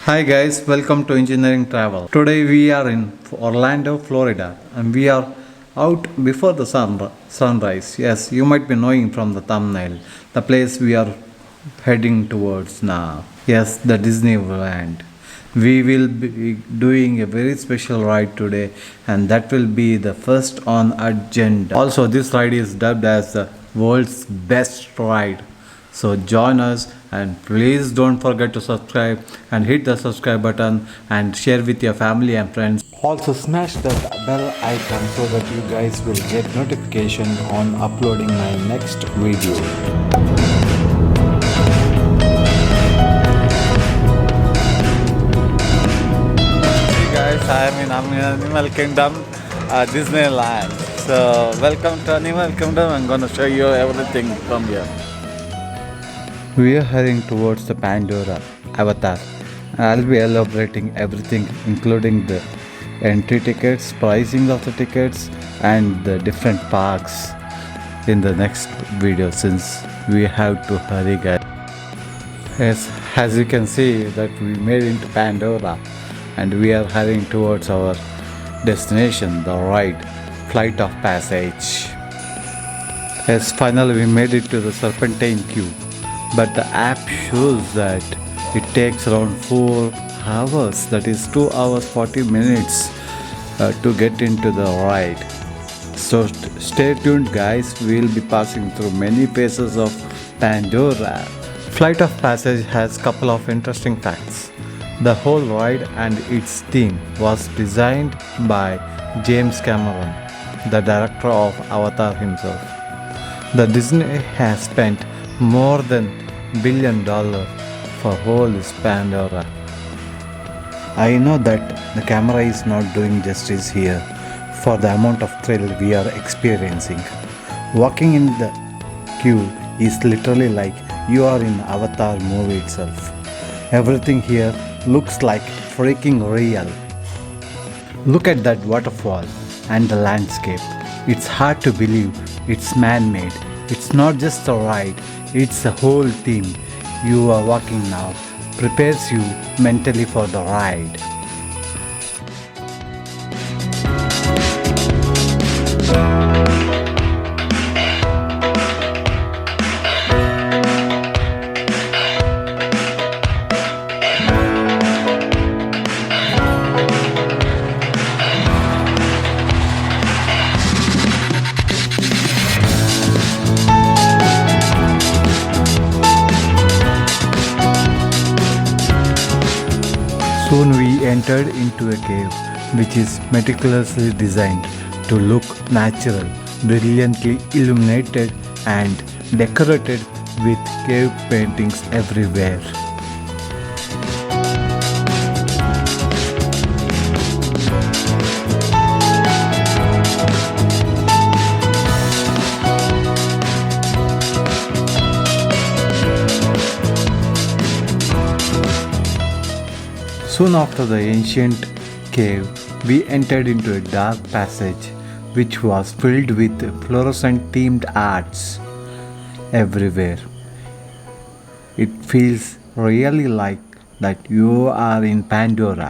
Hi guys, welcome to Engineering Travel. Today we are in Orlando, Florida, and we are out before the sunrise. Yes, you might be knowing from the thumbnail the place we are heading towards now. Yes, the Disneyworld. We will be doing a very special ride today, and that will be the first on agenda. Also, this ride is dubbed as the world's best ride. So join us and please don't forget to subscribe and hit the subscribe button and share with your family and friends. Also smash that bell icon so that you guys will get notification on uploading my next video. Hey guys, I am in Animal Kingdom, Disneyland. So welcome to Animal Kingdom. I'm gonna show you everything from here. We are heading towards the Pandora avatar. I'll be elaborating everything including the entry tickets, pricing of the tickets and the different parks in the next video since we have to hurry guys. Yes, as you can see that we made into Pandora and we are heading towards our destination, the ride, Flight of Passage. Yes, finally we made it to the Serpentine Queue. But the app shows that it takes around 4 hours, that is 2 hours 40 minutes to get into the ride. So stay tuned guys, we will be passing through many phases of Pandora. Flight of Passage has couple of interesting facts. The whole ride and its theme was designed by James Cameron, the director of Avatar himself. The Disney has spent more than $1 billion for whole this Pandora. I know that the camera is not doing justice here for the amount of thrill we are experiencing. Walking in the queue is literally like you are in Avatar movie itself. Everything here looks like freaking real. Look at that waterfall and the landscape. It's hard to believe it's man-made. It's not just a ride, it's a whole theme. You are walking now prepares you mentally for the ride. Soon we entered into a cave which is meticulously designed to look natural, brilliantly illuminated and decorated with cave paintings everywhere. Soon after the ancient cave, we entered into a dark passage which was filled with fluorescent themed arts everywhere. It feels really like that you are in Pandora.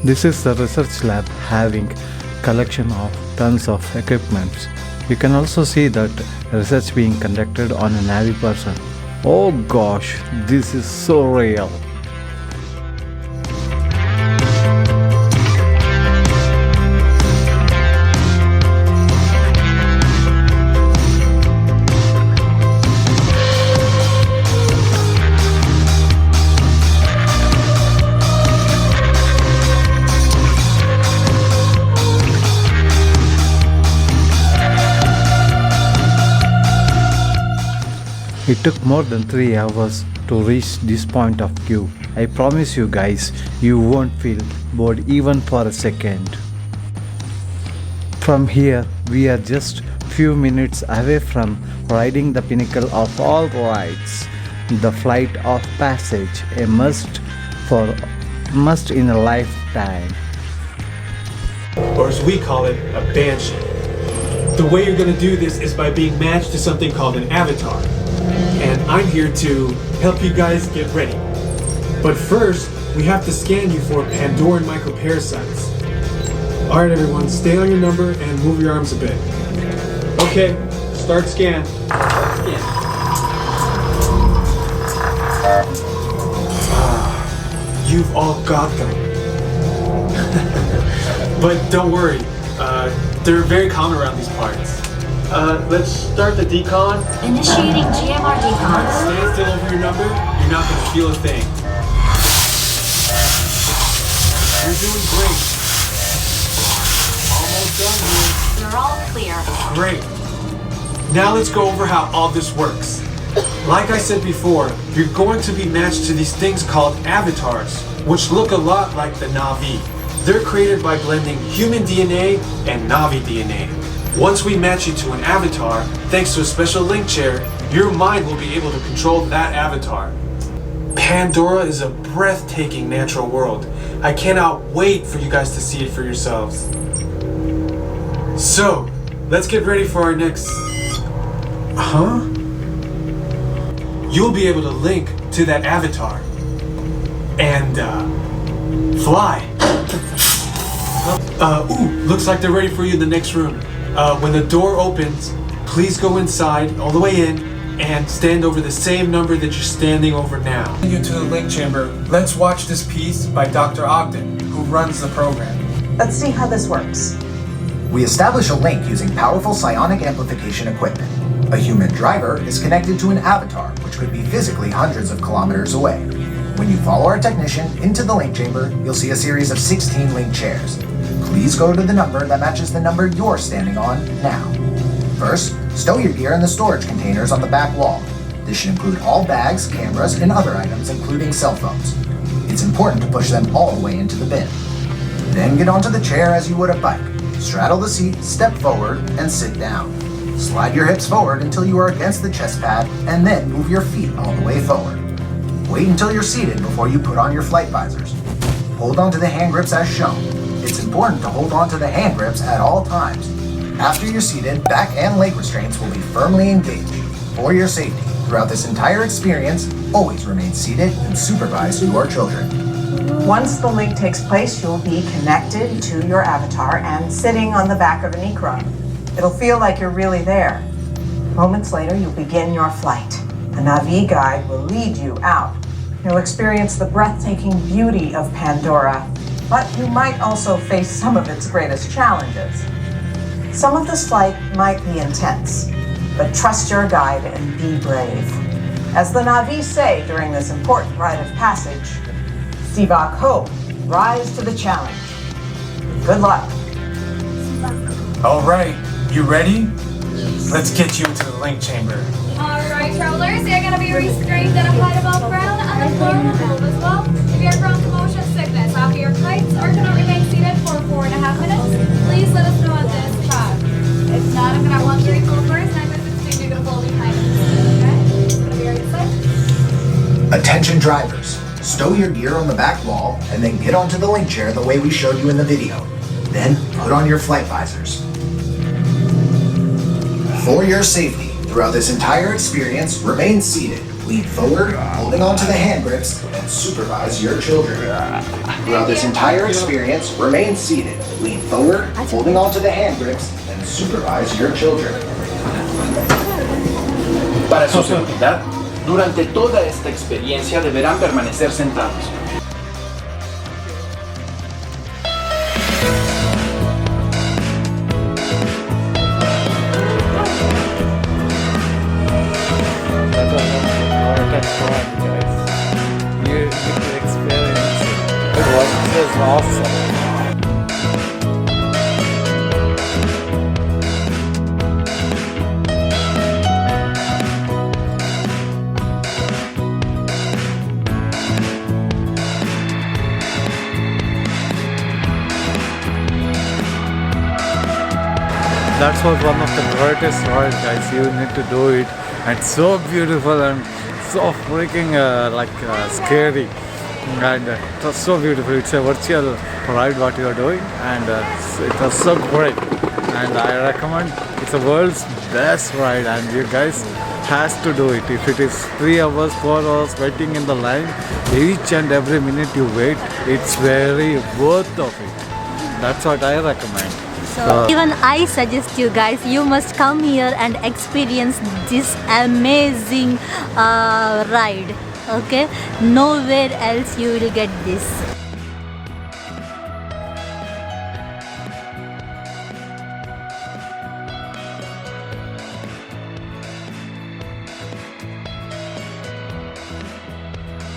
This is the research lab having collection of tons of equipments. You can also see that research being conducted on a Navy person. Oh gosh, this is so real. It took more than 3 hours to reach this point of view. I promise you guys, you won't feel bored even for a second. From here, we are just few minutes away from riding the pinnacle of all rides, the Flight of Passage, a must in a lifetime. Or as we call it, a banshee. The way you're going to do this is by being matched to something called an avatar. And I'm here to help you guys get ready. But first, we have to scan you for Pandoran microparasites. Alright everyone, stay on your number and move your arms a bit. Okay, start scan. You've all got them. But don't worry, they're very common around these parts. Let's start the decon. Initiating GMR decon. Stand still over your number, you're not going to feel a thing. You're doing great. Almost done here. You're all clear. Great. Now let's go over how all this works. Like I said before, you're going to be matched to these things called avatars, which look a lot like the Na'vi. They're created by blending human DNA and Na'vi DNA. Once we match you to an avatar, thanks to a special link chair, your mind will be able to control that avatar. Pandora is a breathtaking natural world. I cannot wait for you guys to see it for yourselves. So, let's get ready for our next... You'll be able to link to that avatar and fly. Looks like they're ready for you in the next room. When the door opens, please go inside, all the way in, and stand over the same number that you're standing over now. You to the link chamber. Let's watch this piece by Dr. Ogden, who runs the program. Let's see how this works. We establish a link using powerful psionic amplification equipment. A human driver is connected to an avatar, which could be physically hundreds of kilometers away. When you follow our technician into the link chamber, you'll see a series of 16 link chairs. Please go to the number that matches the number you're standing on now. First, stow your gear in the storage containers on the back wall. This should include all bags, cameras, and other items, including cell phones. It's important to push them all the way into the bin. Then get onto the chair as you would a bike. Straddle the seat, step forward, and sit down. Slide your hips forward until you are against the chest pad, and then move your feet all the way forward. Wait until you're seated before you put on your flight visors. Hold on to the hand grips as shown. It's important to hold on to the hand grips at all times. After you're seated, back and leg restraints will be firmly engaged. For your safety, throughout this entire experience, always remain seated and supervise your children. Once the link takes place, you'll be connected to your avatar and sitting on the back of an ikram. It'll feel like you're really there. Moments later, you'll begin your flight. A Na'vi guide will lead you out. You'll experience the breathtaking beauty of Pandora, but you might also face some of its greatest challenges. Some of this flight might be intense, but trust your guide and be brave. As the Na'vi say during this important rite of passage, Sivak Ho, rise to the challenge. Good luck. All right, you ready? Let's get you into the link chamber. Alright, travelers, you're going to be restrained at a height above ground and the floor will hold as well. If you're prone to motion sickness after your flights or cannot remain seated for 4.5 minutes, please let us know at this time. If not, I'm going to have 1 3 4 first, 9 minutes 16, you're going to fall behind us. Okay? It's going to be ready to set. Attention drivers, stow your gear on the back wall and then get onto the link chair the way we showed you in the video. Then put on your flight visors. For your safety, throughout this entire experience, remain seated, lean forward, holding onto the hand grips, and supervise your children. Throughout this entire experience, remain seated, lean forward, holding onto the hand grips, and supervise your children. Para su seguridad, durante toda esta experiencia deberán permanecer sentados. You can experience it. It was just awesome. That's what one of the greatest rides, guys. You need to do it. And it's so beautiful and so freaking scary. And it was so beautiful. It's a virtual ride what you are doing, and it was so great. And I recommend. It's the world's best ride, and you guys has to do it. If it is 3 hours, 4 hours waiting in the line, each and every minute you wait, it's very worth of it. That's what I recommend. So even I suggest you guys, you must come here and experience this amazing ride. Okay, nowhere else you will get this.